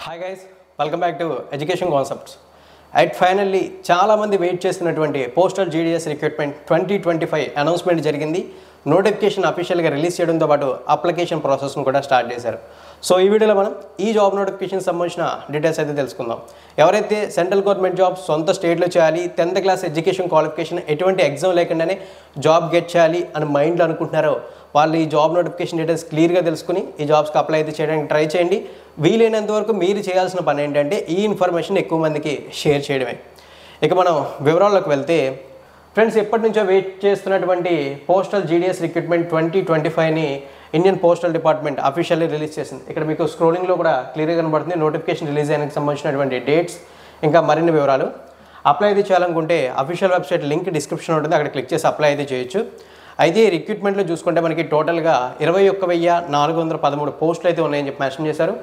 Hi guys, welcome back to education concepts. Finally చాలామంది wait చేస్తున్నటువంటి postal GDS recruitment 2025 announcement జరిగింది. Notification అఫీషియల్గా release చేయడంతో పాటు అప్లికేషన్ ప్రాసెస్ను కూడా స్టార్ట్ చేశారు. సో ఈ వీడియోలో మనం ఈ జాబ్ నోటిఫికేషన్ సంబంధించిన డీటెయిల్స్ అయితే తెలుసుకుందాం. ఎవరైతే సెంట్రల్ గవర్నమెంట్ జాబ్ సొంత స్టేట్లో చేయాలి, 10th క్లాస్ ఎడ్యుకేషన్ క్వాలిఫికేషన్ ఎటువంటి ఎగ్జామ్ లేకుండానే జాబ్ గెట్ చేయాలి అని మైండ్లో అనుకుంటున్నారో వాళ్ళు ఈ జాబ్ నోటిఫికేషన్ డీటెయిల్స్ క్లియర్గా తెలుసుకుని ఈ జాబ్స్కి అప్లై అయితే చేయడానికి ట్రై చేయండి. వీలైనంత వరకు మీరు చేయాల్సిన పని ఏంటంటే ఈ ఇన్ఫర్మేషన్ ఎక్కువ మందికి షేర్ చేయడమే. ఇక మనం వివరాల్లోకి వెళ్తే ఫ్రెండ్స్, ఎప్పటి నుంచో వెయిట్ చేస్తున్నటువంటి పోస్టల్ జీడీఎస్ రిక్రూట్మెంట్ 2025ని Indian postal department officially release చేసింది. ఇక్కడ మీకు స్క్రోలింగ్లో కూడా క్లియర్గా కనబడుతుంది నోటిఫికేషన్ రిలీజ్ అయినకి సంబంధించినటువంటి డేట్స్, ఇంకా మరిన్ని వివరాలు. అప్లై అయితే చేయాలనుకుంటే అఫీషియల్ వెబ్సైట్ లింక్ డిస్క్రిప్షన్ ఉంటుంది, అక్కడ క్లిక్ చేసి అప్లై అయితే చేయొచ్చు. అయితే రిక్రూట్మెంట్లో చూసుకుంటే మనకి టోటల్గా 21,413 పోస్టులు అయితే ఉన్నాయని చెప్పి మెన్షన్ చేశారు.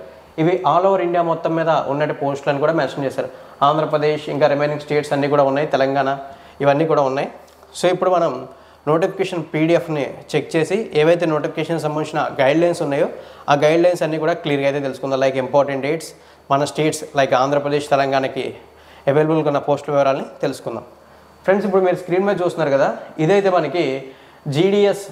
ఇవి ఆల్ ఓవర్ ఇండియా మొత్తం మీద ఉన్నట్టు పోస్టులు అని కూడా మెన్షన్ చేశారు. ఆంధ్రప్రదేశ్ ఇంకా రిమైనింగ్ స్టేట్స్ అన్నీ కూడా ఉన్నాయి, తెలంగాణ ఇవన్నీ కూడా ఉన్నాయి. సో ఇప్పుడు మనం నోటిఫికేషన్ పీడిఎఫ్ని చెక్ చేసి ఏవైతే నోటిఫికేషన్ సంబంధించిన గైడ్లైన్స్ ఉన్నాయో ఆ గైడ్లైన్స్ అన్నీ కూడా క్లియర్గా అయితే తెలుసుకుందాం. లైక్ ఇంపార్టెంట్ డేట్స్, మన స్టేట్స్ లైక్ ఆంధ్రప్రదేశ్, తెలంగాణకి అవైలబుల్గా ఉన్న పోస్టుల వివరాలని తెలుసుకుందాం. ఫ్రెండ్స్, ఇప్పుడు మీరు స్క్రీన్ మీద చూస్తున్నారు కదా, ఇదైతే మనకి జీడీఎస్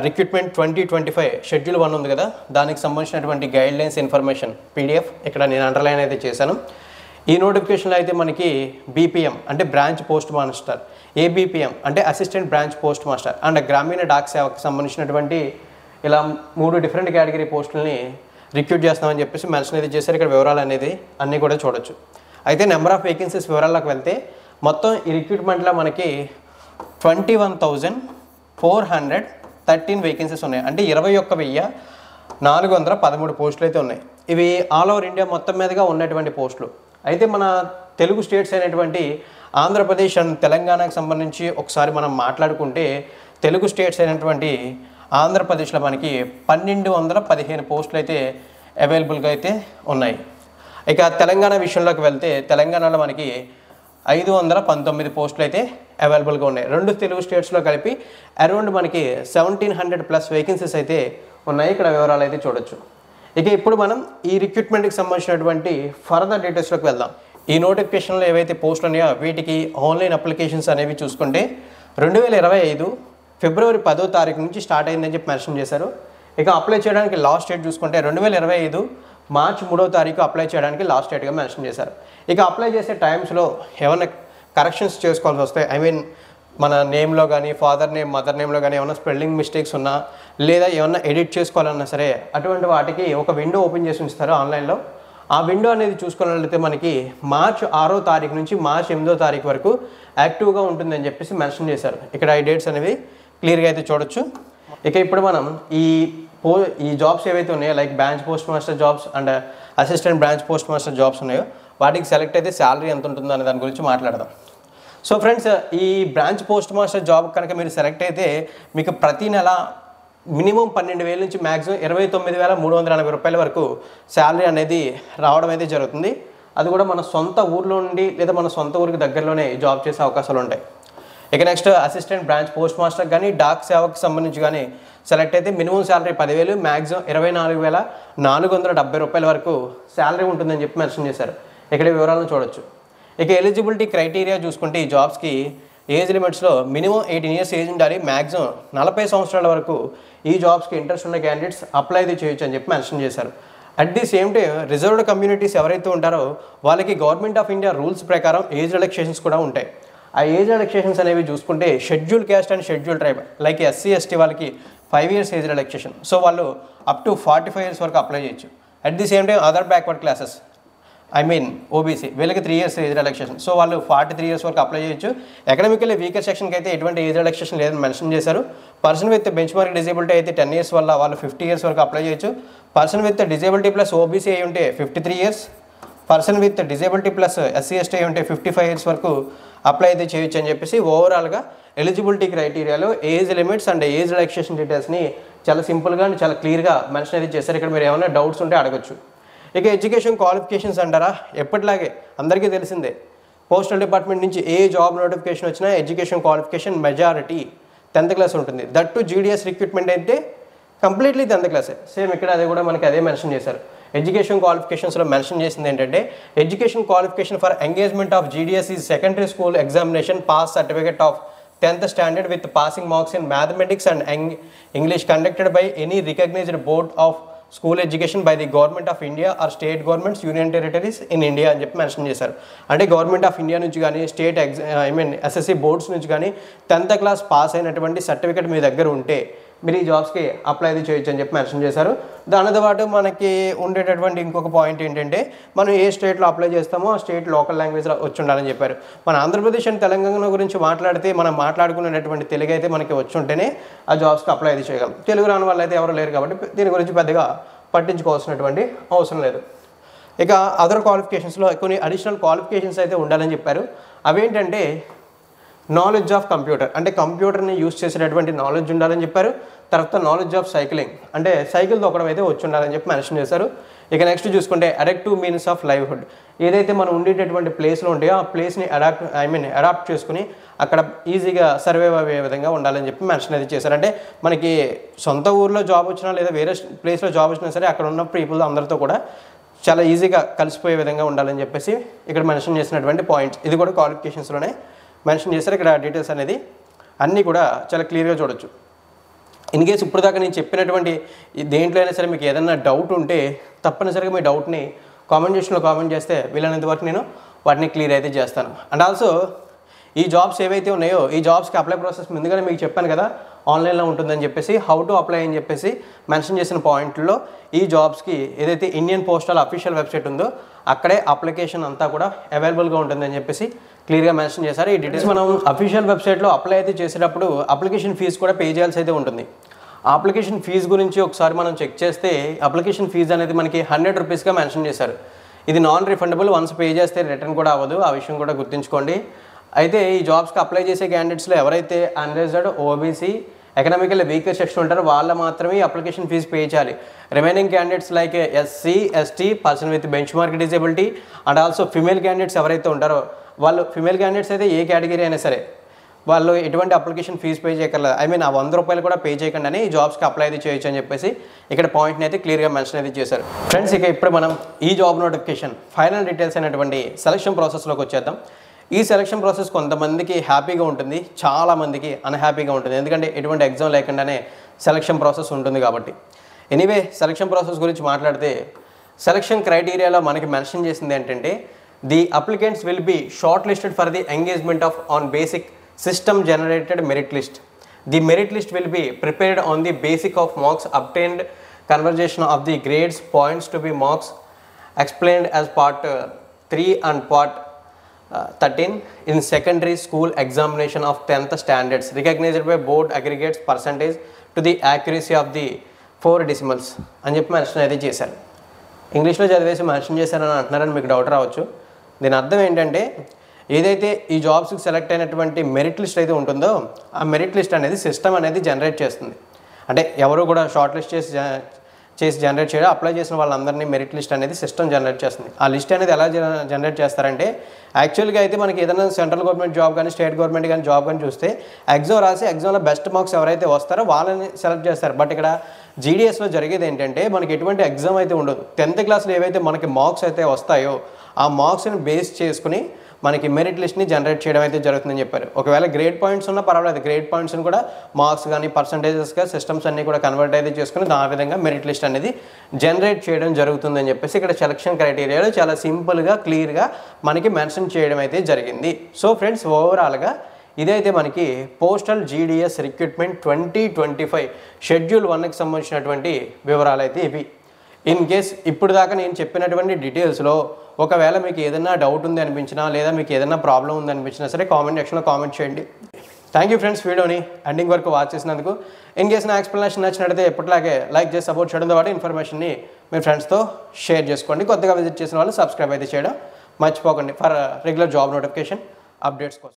రిక్రూట్మెంట్ 2025 షెడ్యూల్ 1 ఉంది కదా, దానికి సంబంధించినటువంటి గైడ్లైన్స్ ఇన్ఫర్మేషన్ పీడిఎఫ్ ఇక్కడ నేను అండర్లైన్ అయితే చేశాను. ఈ నోటిఫికేషన్లో అయితే మనకి బీపీఎం అంటే బ్రాంచ్ పోస్ట్ మాస్టర్, ఏబీపీఎం అంటే assistant branch post master and గ్రామీణ డాక్ సేవకు సంబంధించినటువంటి ఇలా 3 డిఫరెంట్ కేటగిరీ పోస్టులని రిక్రూట్ చేస్తామని చెప్పేసి మెన్షన్ అయితే చేశారు. ఇక్కడ వివరాలు అనేది అన్నీ కూడా చూడొచ్చు. అయితే నెంబర్ ఆఫ్ వేకెన్సీస్ వివరాల్లోకి వెళ్తే మొత్తం ఈ రిక్రూట్మెంట్లో మనకి 21,413 వేకెన్సీస్ ఉన్నాయి. అంటే 21,413 పోస్టులు అయితే ఉన్నాయి. ఇవి ఆల్ ఓవర్ ఇండియా మొత్తం మీదుగా ఉన్నటువంటి పోస్టులు. అయితే మన తెలుగు స్టేట్స్ అయినటువంటి ఆంధ్రప్రదేశ్ అండ్ తెలంగాణకు సంబంధించి ఒకసారి మనం మాట్లాడుకుంటే తెలుగు స్టేట్స్ అయినటువంటి ఆంధ్రప్రదేశ్లో మనకి 1,215 పోస్టులు అయితే అవైలబుల్గా అయితే ఉన్నాయి. ఇక తెలంగాణ విషయంలోకి వెళ్తే తెలంగాణలో మనకి 519 పోస్టులు అయితే అవైలబుల్గా ఉన్నాయి. రెండు తెలుగు స్టేట్స్లో కలిపి అరౌండ్ మనకి 1,700+ వేకెన్సీస్ అయితే ఉన్నాయి. ఇక్కడ వివరాలు అయితే చూడొచ్చు. ఇక ఇప్పుడు మనం ఈ రిక్రూట్మెంట్కి సంబంధించినటువంటి ఫర్దర్ డీటెయిల్స్లోకి వెళ్దాం. ఈ నోటిఫికేషన్లో ఏవైతే పోస్టులు ఉన్నాయో వీటికి ఆన్లైన్ అప్లికేషన్స్ అనేవి చూసుకుంటే 2025 ఫిబ్రవరి 10వ తారీఖు నుంచి స్టార్ట్ అయిందని చెప్పి మెన్షన్ చేశారు. ఇక అప్లై చేయడానికి లాస్ట్ డేట్ చూసుకుంటే 2025 మార్చి 3వ తారీఖు అప్లై చేయడానికి లాస్ట్ డేట్గా మెన్షన్ చేశారు. ఇక అప్లై చేసే టైమ్స్లో ఏమైనా కరెక్షన్స్ చేసుకోవాల్సి వస్తాయి. ఐ మీన్ మన నేమ్లో కానీ ఫాదర్ నేమ్ మదర్ నేమ్లో కానీ ఏమైనా స్పెల్లింగ్ మిస్టేక్స్ ఉన్నా లేదా ఏమన్నా ఎడిట్ చేసుకోవాలన్నా సరే అటువంటి వాటికి ఒక విండో ఓపెన్ చేసి ఉంచుతారు ఆన్లైన్లో. ఆ విండో అనేది చూసుకున్నట్లయితే మనకి మార్చి 6వ తారీఖు నుంచి మార్చి 8వ తారీఖు వరకు యాక్టివ్గా ఉంటుందని చెప్పేసి మెన్షన్ చేశారు. ఇక్కడ ఈ డేట్స్ అనేవి క్లియర్గా అయితే చూడొచ్చు. ఇక ఇప్పుడు మనం ఈ జాబ్స్ ఏవైతే ఉన్నాయో like branch post master jobs and assistant branch post master jobs ఉన్నాయో వాటికి సెలెక్ట్ అయితే శాలరీ ఎంత ఉంటుందో అనే దాని గురించి మాట్లాడదాం. సో ఫ్రెండ్స్, ఈ బ్రాంచ్ పోస్ట్ మాస్టర్ జాబ్ కనుక మీరు సెలెక్ట్ అయితే మీకు ప్రతి నెల మినిమం 12,000 నుంచి మ్యాక్సిమం 29,340 రూపాయల వరకు శాలరీ అనేది రావడం అయితే జరుగుతుంది. అది కూడా మన సొంత ఊర్లో నుండి లేదా మన సొంత ఊరికి దగ్గరలోనే జాబ్ చేసే అవకాశాలు ఉంటాయి. ఇక next assistant branch post master కానీ డాక్ సేవకు సంబంధించి కానీ సెలెక్ట్ అయితే మినిమం శాలరీ 10,000 మ్యాక్సిమం 24,470 రూపాయల వరకు శాలరీ ఉంటుందని చెప్పి మెన్షన్ చేశారు. ఇక్కడ వివరాలను చూడొచ్చు. ఇక ఎలిజిబిలిటీ క్రైటీరియా చూసుకుంటే ఈ జాబ్స్కి ఏజ్ లిమిట్స్లో మినిమం 18 ఇయర్స్ ఏజ్ ఉండాలి, మ్యాక్సిమం 40 సంవత్సరాల వరకు ఈ జాబ్స్కి ఇంట్రెస్ట్ ఉన్న క్యాండిడేట్స్ అప్లై అయితే చేయొచ్చు అని చెప్పి మెన్షన్ చేశారు. At the same time reserved communities ఎవరైతే ఉంటారో వాళ్ళకి గవర్నమెంట్ ఆఫ్ ఇండియా రూల్స్ ప్రకారం ఏజ్ రిలాక్సేషన్స్ కూడా ఉంటాయి. ఆ ఏజ్ రిలాక్సేషన్స్ అనేవి చూసుకుంటే schedule caste and schedule tribe like SC ST వాళ్ళకి 5 ఇయర్స్ ఏజ్ రిలాక్సేషన్. సో వాళ్ళు అప్ టు 45 ఇయర్స్ వరకు అప్లై చేయొచ్చు. At the same time other backward classes I mean OBC వీళ్ళకి 3 ఇయర్స్ ఏజ్ రిలాక్సేషన్. సో వాళ్ళు 43 years వరకు apply చేయొచ్చు. Economically weaker సెక్షన్కి అయితే ఎటువంటి ఏజ్ రిలాక్సేషన్ లేదని మెన్షన్ చేశారు. Person with bench mark disability అయితే 10 ఇయర్స్ వల్ల వాళ్ళు 50 ఇయర్స్ వరకు అప్లై చేయొచ్చు. Person with disability plus OBC అయి ఉంటే 53 years, person with disability plus SC ST అయి ఉంటే 55 ఇయర్స్ వరకు అప్లై అయితే చేయొచ్చు అని చెప్పేసి ఓవరాల్గా ఎలిజిబిలిటీ క్రైటీరియాలో age limits and age relaxation డీటెయిల్స్ని చాలా సింపుల్గా అండ్ చాలా క్లియర్గా మెన్షన్ అయితే చేశారు. ఇక్కడ మీరు ఏమైనా డౌట్స్ ఉంటే అడగచ్చు. ఇక ఎడ్యుకేషన్ క్వాలిఫికేషన్స్ అంటారా, ఎప్పటిలాగే అందరికీ తెలిసిందే పోస్టల్ డిపార్ట్మెంట్ నుంచి ఏ జాబ్ నోటిఫికేషన్ వచ్చినా education qualification majority 10th class ఉంటుంది. దట్ టు జీడీఎస్ రిక్రూట్మెంట్ అయితే కంప్లీట్లీ 10th క్లాసే. సేమ్ ఇక్కడ అది కూడా మనకి అదే మెన్షన్ చేశారు. ఎడ్యుకేషన్ క్వాలిఫికేషన్స్లో మెన్షన్ చేసింది ఏంటంటే education qualification for engagement of GDS is secondary school examination pass certificate of 10th standard with passing marks in mathematics and English conducted by any recognized board of school education by the government of India or state governments, union territories in India అని చెప్పి mention చేశారు. అంటే government of India నుంచి కానీ state SSC boards నుంచి కానీ 10th class pass అయినటువంటి certificate మీ దగ్గర ఉంటే మీరు ఈ జాబ్స్కి అప్లై అయితే చేయొచ్చు అని చెప్పి మెన్షన్ చేశారు. దానితో పాటు మనకి ఉండేటటువంటి ఇంకొక పాయింట్ ఏంటంటే మనం ఏ స్టేట్లో అప్లై చేస్తామో ఆ స్టేట్ లోకల్ లాంగ్వేజ్లో వచ్చి ఉండాలని చెప్పారు. మన ఆంధ్రప్రదేశ్ అండ్ తెలంగాణ గురించి మాట్లాడితే మనం మాట్లాడుకునేటటువంటి తెలుగు అయితే మనకి వచ్చి ఉంటేనే ఆ జాబ్స్కి అప్లై అయితే చేయగలం. తెలుగు రాని వాళ్ళు అయితే ఎవరు లేరు కాబట్టి దీని గురించి పెద్దగా పట్టించుకోవాల్సినటువంటి అవసరం లేదు. ఇక అదర్ క్వాలిఫికేషన్స్లో కొన్ని అడిషనల్ క్వాలిఫికేషన్స్ అయితే ఉండాలని చెప్పారు. అవేంటంటే నాలెడ్జ్ ఆఫ్ కంప్యూటర్, అంటే కంప్యూటర్ని యూజ్ చేసేటటువంటి నాలెడ్జ్ ఉండాలని చెప్పారు. తర్వాత నాలెడ్జ్ ఆఫ్ సైక్లింగ్, అంటే సైకిల్ తొక్కడం అయితే వచ్చి ఉండాలని చెప్పి మెన్షన్ చేశారు. ఇక నెక్స్ట్ చూసుకుంటే అడెక్టివ్ మీన్స్ ఆఫ్ లైవ్హుడ్, ఏదైతే మనం ఉండేటటువంటి ప్లేస్లో ఉంటాయో ఆ ప్లేస్ని అడాప్ట్ చేసుకుని అక్కడ ఈజీగా సర్వైవ్ అయ్యే విధంగా ఉండాలని చెప్పి మెన్షన్ అయితే చేశారు. అంటే మనకి సొంత ఊర్లో జాబ్ వచ్చినా లేదా వేరే ప్లేస్లో జాబ్ వచ్చినా సరే అక్కడ ఉన్న పీపుల్ అందరితో కూడా చాలా ఈజీగా కలిసిపోయే విధంగా ఉండాలని చెప్పేసి ఇక్కడ మెన్షన్ చేసినటువంటి పాయింట్స్, ఇది కూడా క్వాలిఫికేషన్స్లోనే మెన్షన్ చేశారు. ఇక్కడ డీటెయిల్స్ అనేది అన్నీ కూడా చాలా క్లియర్గా చూడొచ్చు. ఇన్ కేసు ఇప్పుడు దాకా నేను చెప్పినటువంటి దేంట్లో అయినా సరే మీకు ఏదైనా డౌట్ ఉంటే తప్పనిసరిగా మీ డౌట్ని కామెంట్ సెక్షన్లో కామెంట్ చేస్తే వీలైనంత వరకు నేను వాటిని క్లియర్ అయితే చేస్తాను. అండ్ ఆల్సో ఈ జాబ్స్ ఏవైతే ఉన్నాయో ఈ జాబ్స్కి అప్లై ప్రాసెస్ ముందుగానే మీకు చెప్పాను కదా ఆన్లైన్లో ఉంటుందని చెప్పేసి, హౌ టు అప్లై అని చెప్పేసి మెన్షన్ చేసిన పాయింట్లో ఈ జాబ్స్కి ఏదైతే ఇండియన్ పోస్టల్ అఫీషియల్ వెబ్సైట్ ఉందో అక్కడే అప్లికేషన్ అంతా కూడా అవైలబుల్గా ఉంటుందని చెప్పేసి క్లియర్గా మెన్షన్ చేశారు. ఈ డీటెయిల్స్ మనం అఫీషియల్ వెబ్సైట్లో అప్లై అయితే చేసేటప్పుడు అప్లికేషన్ ఫీజు కూడా పే చేయాల్సి అయితే ఉంటుంది. అప్లికేషన్ ఫీజు గురించి ఒకసారి మనం చెక్ చేస్తే అప్లికేషన్ ఫీజు అనేది మనకి 100 రూపీస్గా మెన్షన్ చేశారు. ఇది నాన్ రిఫండబుల్, వన్స్ పే చేస్తే రిటర్న్ కూడా అవ్వదు, ఆ విషయం కూడా గుర్తుంచుకోండి. అయితే ఈ జాబ్స్కి అప్లై చేసే క్యాండిడేట్స్లో ఎవరైతే unreserved, OBC, economical weaker section ఉంటారో వాళ్ళు మాత్రమే అప్లికేషన్ ఫీజు పే చేయాలి. Remaining candidates like SC, ST, person with bench mark disability and also female candidates ఎవరైతే ఉంటారో వాళ్ళు, ఫిమేల్ క్యాండిడేట్స్ అయితే ఏ కేటగిరీ అయినా సరే వాళ్ళు ఎటువంటి అప్లికేషన్ ఫీజు పే చేయగలరు. ఆ 100 రూపాయలు కూడా పే చేయకుండానే ఈ జాబ్స్కి అప్లై అయితే చేయొచ్చు అని చెప్పేసి ఇక్కడ పాయింట్ని అయితే క్లియర్గా మెన్షన్ అయితే చేశారు. ఫ్రెండ్స్, ఇక ఇప్పుడు మనం ఈ జాబ్ నోటిఫికేషన్ ఫైనల్ డీటెయిల్స్ అయినటువంటి సెలక్షన్ ప్రాసెస్లోకి వచ్చేద్దాం. ఈ సెలక్షన్ ప్రాసెస్ కొంతమందికి హ్యాపీగా ఉంటుంది, చాలామందికి అన్హ్యాపీగా ఉంటుంది. ఎందుకంటే ఎటువంటి ఎగ్జామ్ లేకుండానే సెలక్షన్ ప్రాసెస్ ఉంటుంది కాబట్టి. ఎనీవే, సెలక్షన్ ప్రాసెస్ గురించి మాట్లాడితే సెలక్షన్ క్రైటీరియాలో మనకి మెన్షన్ చేసింది ఏంటంటే the applicants will be shortlisted for the engagement of on basic system generated merit list. The merit list will be prepared on the basic of marks obtained conversation of the grades points to be marks explained as part 3 and part 13 in secondary school examination of 10th standards recognized by board aggregates percentage to the accuracy of the 4 decimals అని చెప్పి mention అయితే చేశారు. ఇంగ్లీష్లో చదివేసి mention చేశారని అంటున్నారని మీకు doubt రావచ్చు. దీని అర్థం ఏంటంటే ఏదైతే ఈ జాబ్స్కి సెలెక్ట్ అయినటువంటి మెరిట్ లిస్ట్ అయితే ఉంటుందో ఆ మెరిట్ లిస్ట్ అనేది సిస్టమ్ అనేది జనరేట్ చేస్తుంది. అంటే ఎవరు కూడా షార్ట్ లిస్ట్ చేసి జనరేట్ చేయడం, అప్లై చేసిన వాళ్ళందరినీ మెరిట్ లిస్ట్ అనేది సిస్టమ్ జనరేట్ చేస్తుంది. ఆ లిస్ట్ అనేది ఎలా జనరేట్ చేస్తారంటే యాక్చువల్గా అయితే మనకి ఏదైనా సెంట్రల్ గవర్నమెంట్ జాబ్ కానీ స్టేట్ గవర్నమెంట్ కానీ జాబ్ కానీ చూస్తే ఎగ్జామ్ రాసి ఎగ్జామ్లో బెస్ట్ మార్క్స్ ఎవరైతే వస్తారో వాళ్ళని సెలెక్ట్ చేస్తారు. బట్ ఇక్కడ జీడిఎస్లో జరిగేది ఏంటంటే మనకి ఎటువంటి ఎగ్జామ్ అయితే ఉండదు. 10th క్లాస్లో ఏవైతే మనకి మార్క్స్ అయితే వస్తాయో ఆ మార్క్స్ని బేస్ చేసుకుని మనకి మెరిట్ లిస్ట్ని జనరేట్ చేయడం అయితే జరుగుతుందని చెప్పారు. ఒకవేళ గ్రేడ్ పాయింట్స్ ఉన్నా పర్వాలేదు, గ్రేడ్ పాయింట్స్ని కూడా మార్క్స్ కానీ పర్సంటేజెస్గా సిస్టమ్స్ అన్నీ కూడా కన్వర్ట్ అయితే చేసుకుని ఆ విధంగా మెరిట్ లిస్ట్ అనేది జనరేట్ చేయడం జరుగుతుందని చెప్పేసి ఇక్కడ సెలక్షన్ క్రైటీరియాలో చాలా సింపుల్గా క్లియర్గా మనకి మెన్షన్ చేయడం అయితే జరిగింది. సో ఫ్రెండ్స్, ఓవరాల్గా ఇదైతే మనకి పోస్టల్ జీడిఎస్ రిక్రూట్మెంట్ 2025 షెడ్యూల్ 1కి సంబంధించినటువంటి వివరాలు అయితే ఇవి. ఇన్ కేస్ ఇప్పుడు దాకా నేను చెప్పినటువంటి డీటెయిల్స్లో ఒకవేళ మీకు ఏదైనా డౌట్ ఉంది అనిపించినా లేదా మీకు ఏదైనా ప్రాబ్లం ఉంది అనిపించినా సరే కామెంట్ సెక్షన్లో కామెంట్ చేయండి. థ్యాంక్ యూ ఫ్రెండ్స్, వీడియోని ఎండింగ్ వరకు వాచ్ చేసినందుకు. ఇన్ కేస్ నా ఎక్స్ప్లెనేషన్ నచ్చినట్లయితే ఎప్పటిలాగే లైక్ చేసి సపోర్ట్ చేయడంతో పాటు ఇన్ఫర్మేషన్ని మీ ఫ్రెండ్స్తో షేర్ చేసుకోండి. కొత్తగా విజిట్ చేసిన వాళ్ళు సబ్స్క్రైబ్ అయితే చేయడం మర్చిపోకండి for regular job notification updates కోసం.